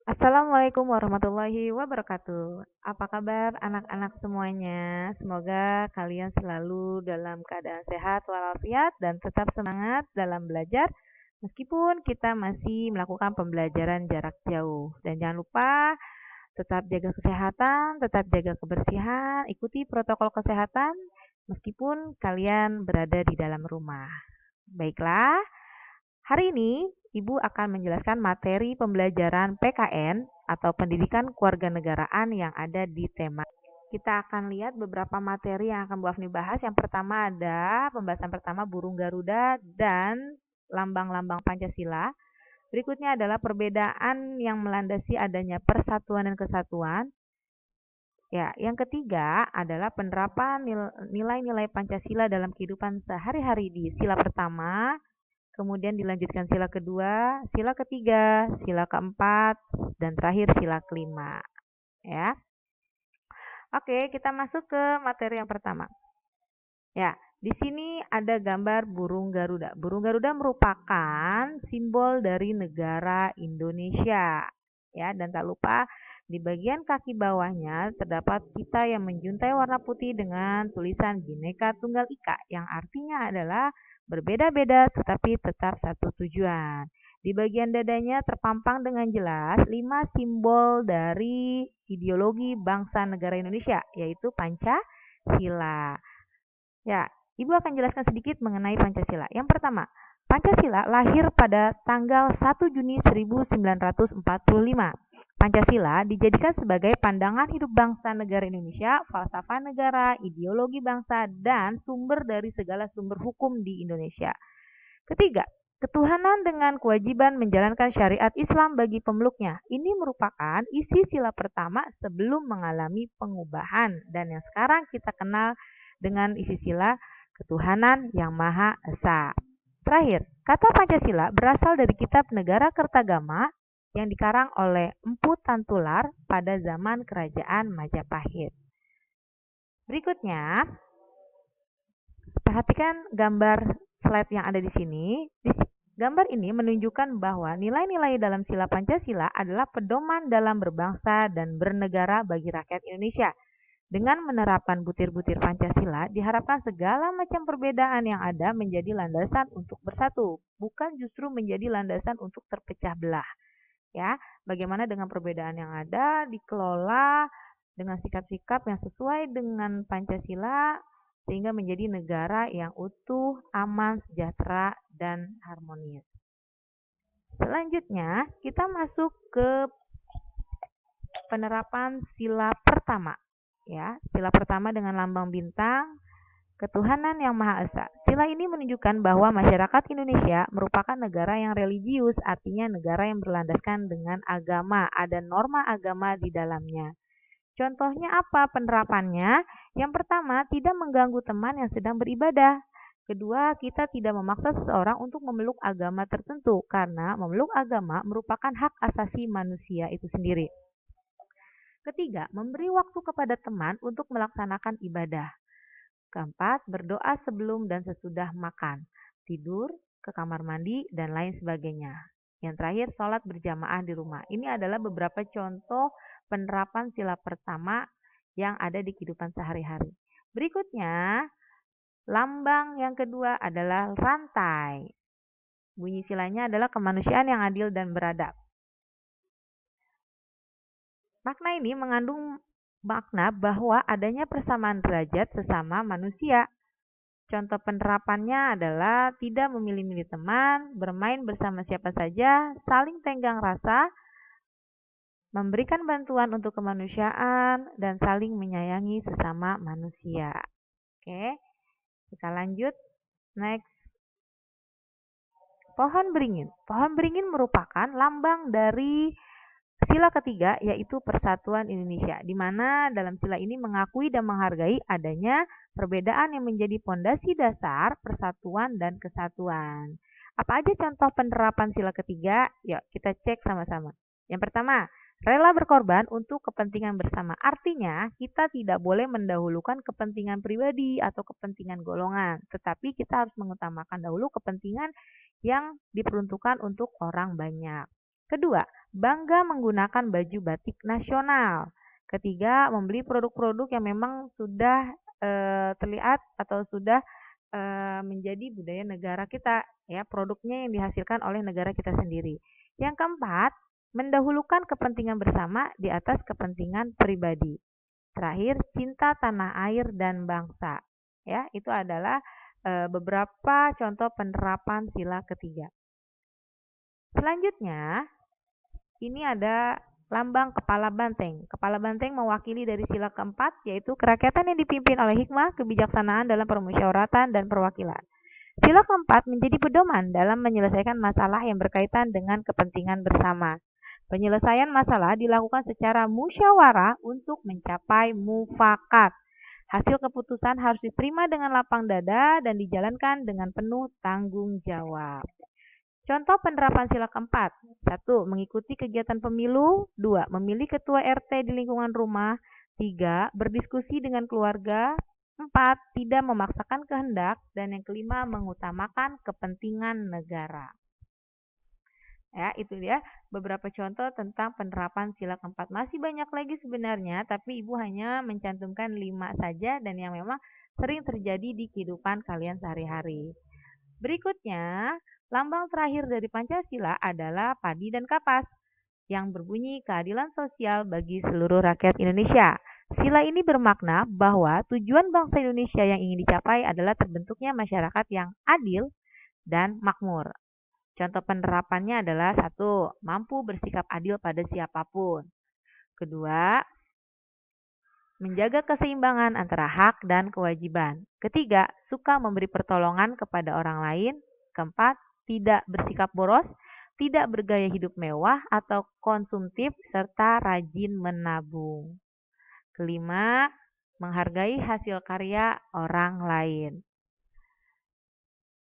Assalamualaikum warahmatullahi wabarakatuh. Apa kabar anak-anak semuanya? Semoga kalian selalu dalam keadaan sehat walafiat dan tetap semangat dalam belajar meskipun kita masih melakukan pembelajaran jarak jauh. Dan jangan lupa tetap jaga kesehatan, tetap jaga kebersihan, ikuti protokol kesehatan meskipun kalian berada di dalam rumah. Baiklah, hari ini Ibu akan menjelaskan materi pembelajaran PKN atau Pendidikan Kewarganegaraan yang ada di tema. Kita akan lihat beberapa materi yang akan Bu Afni bahas. Yang pertama ada pembahasan pertama burung Garuda dan lambang-lambang Pancasila. Berikutnya adalah perbedaan yang melandasi adanya persatuan dan kesatuan. Ya, yang ketiga adalah penerapan nilai-nilai Pancasila dalam kehidupan sehari-hari di sila pertama. Kemudian dilanjutkan sila kedua, sila ketiga, sila keempat, dan terakhir sila kelima. Ya, oke, kita masuk ke materi yang pertama. Ya, di sini ada gambar burung Garuda. Burung Garuda merupakan simbol dari negara Indonesia. Ya, dan tak lupa di bagian kaki bawahnya terdapat pita yang menjuntai warna putih dengan tulisan Bhinneka Tunggal Ika yang artinya adalah berbeda-beda tetapi tetap satu tujuan. Di bagian dadanya terpampang dengan jelas 5 simbol dari ideologi bangsa negara Indonesia, yaitu Pancasila. Ya, Ibu akan jelaskan sedikit mengenai Pancasila. Yang pertama, Pancasila lahir pada tanggal 1 Juni 1945. Pancasila dijadikan sebagai pandangan hidup bangsa negara Indonesia, falsafah negara, ideologi bangsa, dan sumber dari segala sumber hukum di Indonesia. Ketiga, ketuhanan dengan kewajiban menjalankan syariat Islam bagi pemeluknya. Ini merupakan isi sila pertama sebelum mengalami pengubahan dan yang sekarang kita kenal dengan isi sila ketuhanan yang Maha Esa. Terakhir, kata Pancasila berasal dari kitab Negara Kertagama yang dikarang oleh Empu Tantular pada zaman Kerajaan Majapahit. Berikutnya, perhatikan gambar slide yang ada di sini. Gambar ini menunjukkan bahwa nilai-nilai dalam sila Pancasila adalah pedoman dalam berbangsa dan bernegara bagi rakyat Indonesia. Dengan menerapkan butir-butir Pancasila, diharapkan segala macam perbedaan yang ada menjadi landasan untuk bersatu, bukan justru menjadi landasan untuk terpecah belah. Ya, bagaimana dengan perbedaan yang ada dikelola dengan sikap-sikap yang sesuai dengan Pancasila sehingga menjadi negara yang utuh, aman, sejahtera, dan harmonis. Selanjutnya, kita masuk ke penerapan sila pertama. Ya, sila pertama dengan lambang bintang, ketuhanan yang Maha Esa. Sila ini menunjukkan bahwa masyarakat Indonesia merupakan negara yang religius, artinya negara yang berlandaskan dengan agama, ada norma agama di dalamnya. Contohnya apa penerapannya? Yang pertama, tidak mengganggu teman yang sedang beribadah. Kedua, kita tidak memaksa seseorang untuk memeluk agama tertentu karena memeluk agama merupakan hak asasi manusia itu sendiri. Ketiga, memberi waktu kepada teman untuk melaksanakan ibadah. Keempat, berdoa sebelum dan sesudah makan, tidur, ke kamar mandi, dan lain sebagainya. Yang terakhir, sholat berjamaah di rumah. Ini adalah beberapa contoh penerapan sila pertama yang ada di kehidupan sehari-hari. Berikutnya, lambang yang kedua adalah rantai. Bunyi silanya adalah kemanusiaan yang adil dan beradab. Makna ini mengandung makna bahwa adanya persamaan derajat sesama manusia. Contoh penerapannya adalah tidak memilih-milih teman, bermain bersama siapa saja, saling tenggang rasa, memberikan bantuan untuk kemanusiaan, dan saling menyayangi sesama manusia. Oke, kita lanjut. Next. Pohon beringin. Pohon beringin merupakan lambang dari sila ketiga yaitu Persatuan Indonesia, di mana dalam sila ini mengakui dan menghargai adanya perbedaan yang menjadi pondasi dasar persatuan dan kesatuan. Apa aja contoh penerapan sila ketiga? Yuk kita cek sama-sama. Yang pertama, rela berkorban untuk kepentingan bersama. Artinya, kita tidak boleh mendahulukan kepentingan pribadi atau kepentingan golongan, tetapi kita harus mengutamakan dahulu kepentingan yang diperuntukkan untuk orang banyak. Kedua, bangga menggunakan baju batik nasional. Ketiga, membeli produk-produk yang memang sudah terlihat atau sudah menjadi budaya negara kita, ya, produknya yang dihasilkan oleh negara kita sendiri. Yang keempat, mendahulukan kepentingan bersama di atas kepentingan pribadi. Terakhir, cinta tanah air dan bangsa. Ya, itu adalah beberapa contoh penerapan sila ketiga. Selanjutnya, ini ada lambang kepala banteng. Kepala banteng mewakili dari sila keempat, yaitu kerakyatan yang dipimpin oleh hikmah, kebijaksanaan dalam permusyawaratan dan perwakilan. Sila keempat menjadi pedoman dalam menyelesaikan masalah yang berkaitan dengan kepentingan bersama. Penyelesaian masalah dilakukan secara musyawarah untuk mencapai mufakat. Hasil keputusan harus diterima dengan lapang dada dan dijalankan dengan penuh tanggung jawab. Contoh penerapan sila keempat. 1. Mengikuti kegiatan pemilu. 2. Memilih ketua RT di lingkungan rumah. 3. Berdiskusi dengan keluarga. 4. Tidak memaksakan kehendak. Dan yang kelima, mengutamakan kepentingan negara. Ya, itu dia beberapa contoh tentang penerapan sila keempat. Masih banyak lagi sebenarnya, tapi Ibu hanya mencantumkan 5 saja dan yang memang sering terjadi di kehidupan kalian sehari-hari. Berikutnya, lambang terakhir dari Pancasila adalah padi dan kapas yang berbunyi keadilan sosial bagi seluruh rakyat Indonesia. Sila ini bermakna bahwa tujuan bangsa Indonesia yang ingin dicapai adalah terbentuknya masyarakat yang adil dan makmur. Contoh penerapannya adalah 1. Mampu bersikap adil pada siapapun. Kedua, menjaga keseimbangan antara hak dan kewajiban. Ketiga, suka memberi pertolongan kepada orang lain. Keempat, tidak bersikap boros, tidak bergaya hidup mewah atau konsumtif, serta rajin menabung. Kelima, menghargai hasil karya orang lain.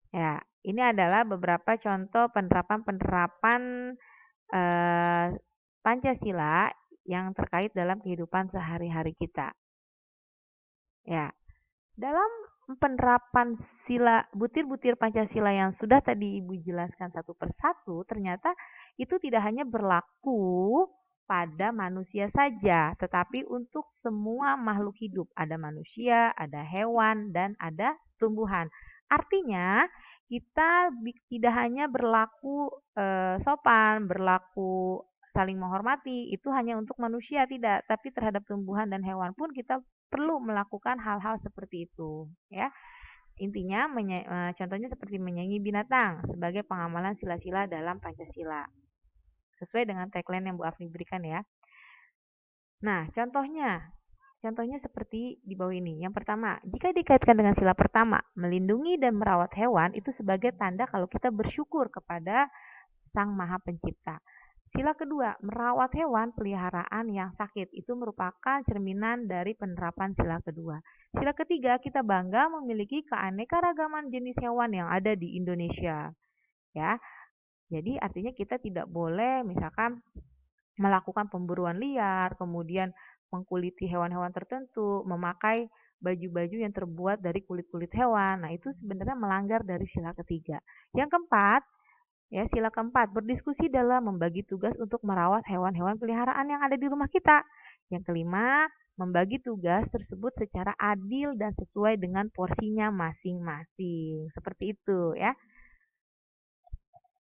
Ya, ini adalah beberapa contoh penerapan Pancasila yang terkait dalam kehidupan sehari-hari kita. Ya, dalam penerapan sila butir-butir Pancasila yang sudah tadi Ibu jelaskan satu persatu, ternyata itu tidak hanya berlaku pada manusia saja, tetapi untuk semua makhluk hidup. Ada manusia, ada hewan, dan ada tumbuhan. Artinya, kita tidak hanya berlaku sopan, berlaku saling menghormati, itu hanya untuk manusia tidak, tapi terhadap tumbuhan dan hewan pun kita perlu melakukan hal-hal seperti itu, ya. Intinya, contohnya seperti menyayangi binatang sebagai pengamalan sila-sila dalam Pancasila. Sesuai dengan tagline yang Bu Afni berikan ya. Nah, contohnya seperti di bawah ini. Yang pertama, jika dikaitkan dengan sila pertama, melindungi dan merawat hewan itu sebagai tanda kalau kita bersyukur kepada Sang Maha Pencipta. Sila kedua, merawat hewan peliharaan yang sakit. Itu merupakan cerminan dari penerapan sila kedua. Sila ketiga, kita bangga memiliki keanekaragaman jenis hewan yang ada di Indonesia. Ya. Jadi artinya kita tidak boleh misalkan melakukan pemburuan liar, kemudian mengkuliti hewan-hewan tertentu, memakai baju-baju yang terbuat dari kulit-kulit hewan. Nah, itu sebenarnya melanggar dari sila ketiga. Yang keempat, ya, sila keempat, berdiskusi dalam membagi tugas untuk merawat hewan-hewan peliharaan yang ada di rumah kita. Yang kelima, membagi tugas tersebut secara adil dan sesuai dengan porsinya masing-masing. Seperti itu, ya.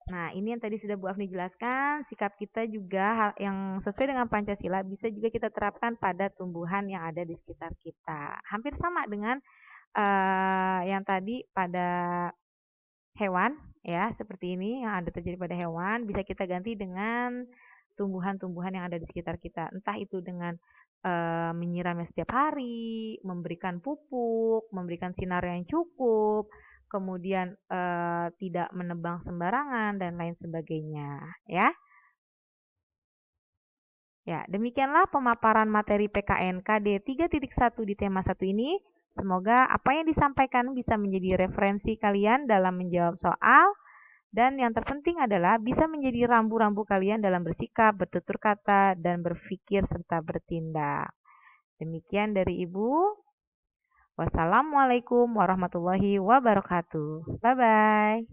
Nah, ini yang tadi sudah Bu Afni jelaskan, sikap kita juga yang sesuai dengan Pancasila bisa juga kita terapkan pada tumbuhan yang ada di sekitar kita. Hampir sama dengan yang tadi pada hewan, ya, seperti ini yang ada terjadi pada hewan, bisa kita ganti dengan tumbuhan-tumbuhan yang ada di sekitar kita. Entah itu dengan menyiramnya setiap hari, memberikan pupuk, memberikan sinar yang cukup, kemudian tidak menebang sembarangan dan lain sebagainya, ya. Ya, demikianlah pemaparan materi PKN KD 3.1 di tema 1 ini. Semoga apa yang disampaikan bisa menjadi referensi kalian dalam menjawab soal dan yang terpenting adalah bisa menjadi rambu-rambu kalian dalam bersikap, bertutur kata, dan berpikir serta bertindak. Demikian dari Ibu. Wassalamualaikum warahmatullahi wabarakatuh. Bye-bye.